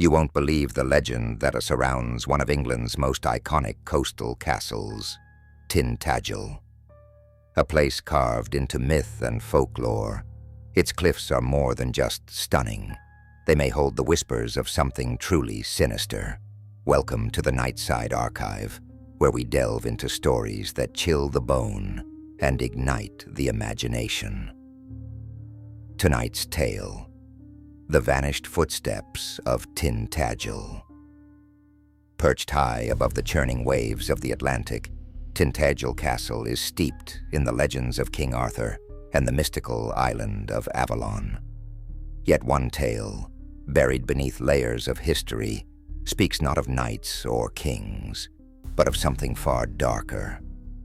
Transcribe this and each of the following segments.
You won't believe the legend that surrounds one of England's most iconic coastal castles, Tintagel. A place carved into myth and folklore, its cliffs are more than just stunning. They may hold the whispers of something truly sinister. Welcome to the Nightside Archive, where we delve into stories that chill the bone and ignite the imagination. Tonight's tale: the vanished footsteps of Tintagel. Perched high above the churning waves of the Atlantic, Tintagel Castle is steeped in the legends of King Arthur and the mystical island of Avalon. Yet one tale, buried beneath layers of history, speaks not of knights or kings, but of something far darker,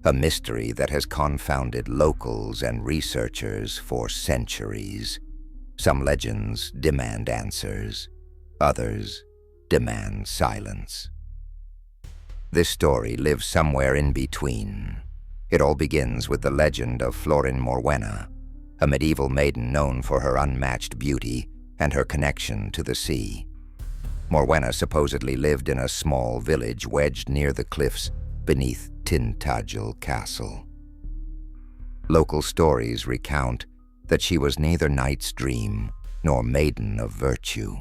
a mystery that has confounded locals and researchers for centuries. Some legends demand answers, others demand silence. This story lives somewhere in between. It all begins with the legend of Floren Morwenna, a medieval maiden known for her unmatched beauty and her connection to the sea. Morwenna supposedly lived in a small village wedged near the cliffs beneath Tintagel Castle. Local stories recount that she was neither knight's dream nor maiden of virtue.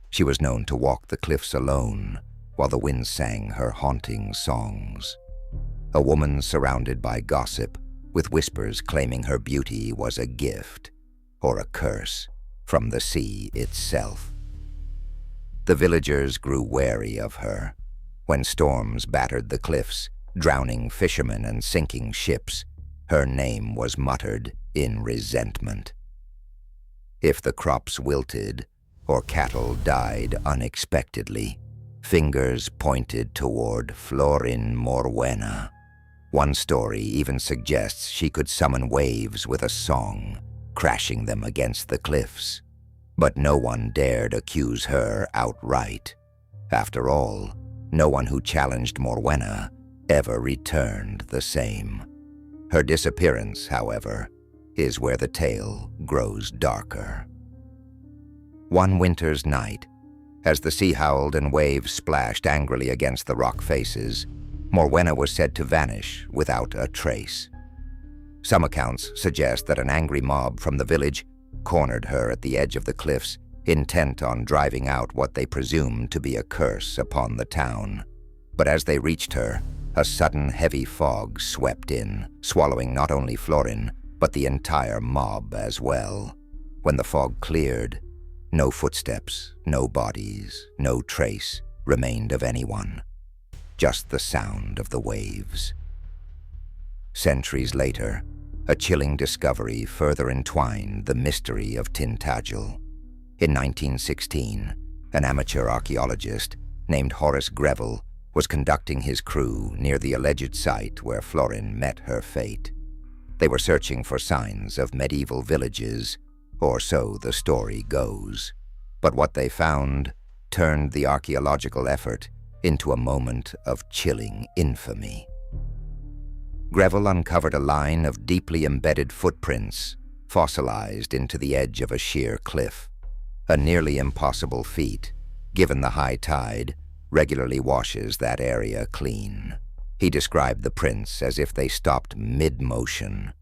She was known to walk the cliffs alone while the wind sang her haunting songs. A woman surrounded by gossip, with whispers claiming her beauty was a gift or a curse from the sea itself. The villagers grew wary of her. When storms battered the cliffs, drowning fishermen and sinking ships, her name was muttered in resentment. If the crops wilted or cattle died unexpectedly, fingers pointed toward Floren Morwenna. One story even suggests she could summon waves with a song, crashing them against the cliffs. But no one dared accuse her outright. After all, no one who challenged Morwenna ever returned the same. Her disappearance, however, is where the tale grows darker. One winter's night, as the sea howled and waves splashed angrily against the rock faces, Morwenna was said to vanish without a trace. Some accounts suggest that an angry mob from the village cornered her at the edge of the cliffs, intent on driving out what they presumed to be a curse upon the town. But as they reached her, a sudden heavy fog swept in, swallowing not only Floren, but the entire mob as well. When the fog cleared, no footsteps, no bodies, no trace remained of anyone. Just the sound of the waves. Centuries later, a chilling discovery further entwined the mystery of Tintagel. In 1916, an amateur archaeologist named Horace Greville was conducting his crew near the alleged site where Floren met her fate. They were searching for signs of medieval villages, or so the story goes. But what they found turned the archaeological effort into a moment of chilling infamy. Greville uncovered a line of deeply embedded footprints, fossilized into the edge of a sheer cliff. A nearly impossible feat, given the high tide regularly washes that area clean. He described the prints as if they stopped mid-motion.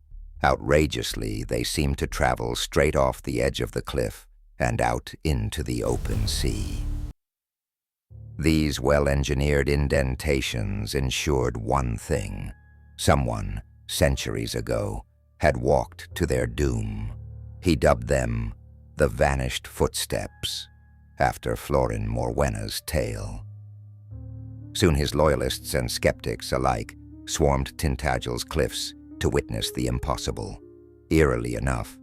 Outrageously, they seemed to travel straight off the edge of the cliff and out into the open sea. These well-engineered indentations ensured one thing: someone, centuries ago, had walked to their doom. He dubbed them the Vanished Footsteps, after Floren Morwenna's tale. Soon his loyalists and skeptics alike swarmed Tintagel's cliffs to witness the impossible. Eerily enough,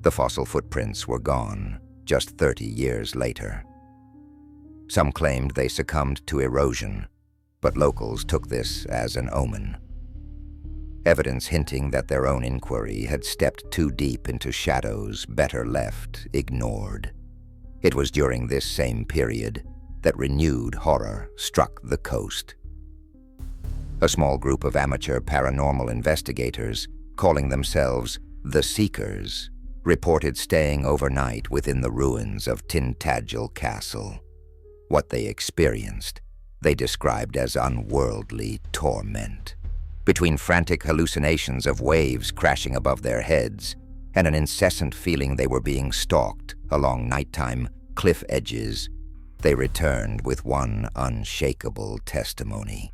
the fossil footprints were gone just 30 years later. Some claimed they succumbed to erosion, but locals took this as an omen. Evidence hinting that their own inquiry had stepped too deep into shadows better left ignored. It was during this same period that renewed horror struck the coast. A small group of amateur paranormal investigators, calling themselves the Seekers, reported staying overnight within the ruins of Tintagel Castle. What they experienced, they described as unworldly torment. Between frantic hallucinations of waves crashing above their heads and an incessant feeling they were being stalked along nighttime cliff edges, they returned with one unshakable testimony.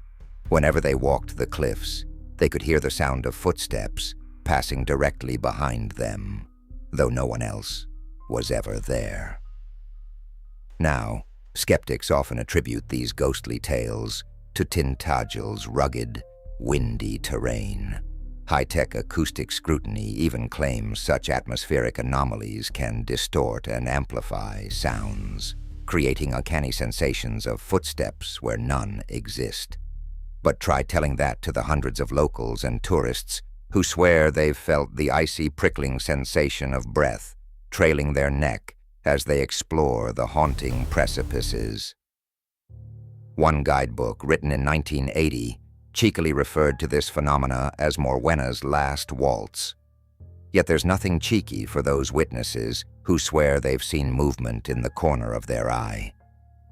Whenever they walked the cliffs, they could hear the sound of footsteps passing directly behind them, though no one else was ever there. Now, skeptics often attribute these ghostly tales to Tintagel's rugged, windy terrain. High-tech acoustic scrutiny even claims such atmospheric anomalies can distort and amplify sounds, creating uncanny sensations of footsteps where none exist. But try telling that to the hundreds of locals and tourists who swear they've felt the icy prickling sensation of breath trailing their neck as they explore the haunting precipices. One guidebook, written in 1980, cheekily referred to this phenomena as Morwenna's last waltz. Yet there's nothing cheeky for those witnesses who swear they've seen movement in the corner of their eye.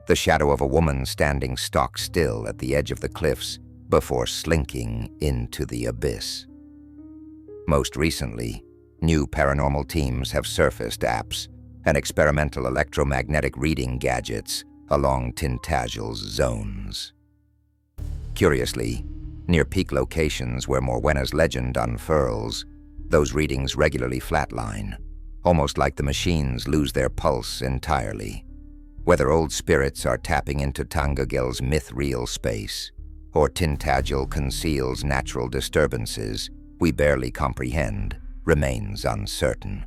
The shadow of a woman standing stock still at the edge of the cliffs before slinking into the abyss. Most recently, new paranormal teams have surfaced apps and experimental electromagnetic reading gadgets along Tintagel's zones. Curiously, near peak locations where Morwenna's legend unfurls, those readings regularly flatline, almost like the machines lose their pulse entirely. Whether old spirits are tapping into Tintagel's myth-real space, or Tintagel conceals natural disturbances we barely comprehend, remains uncertain.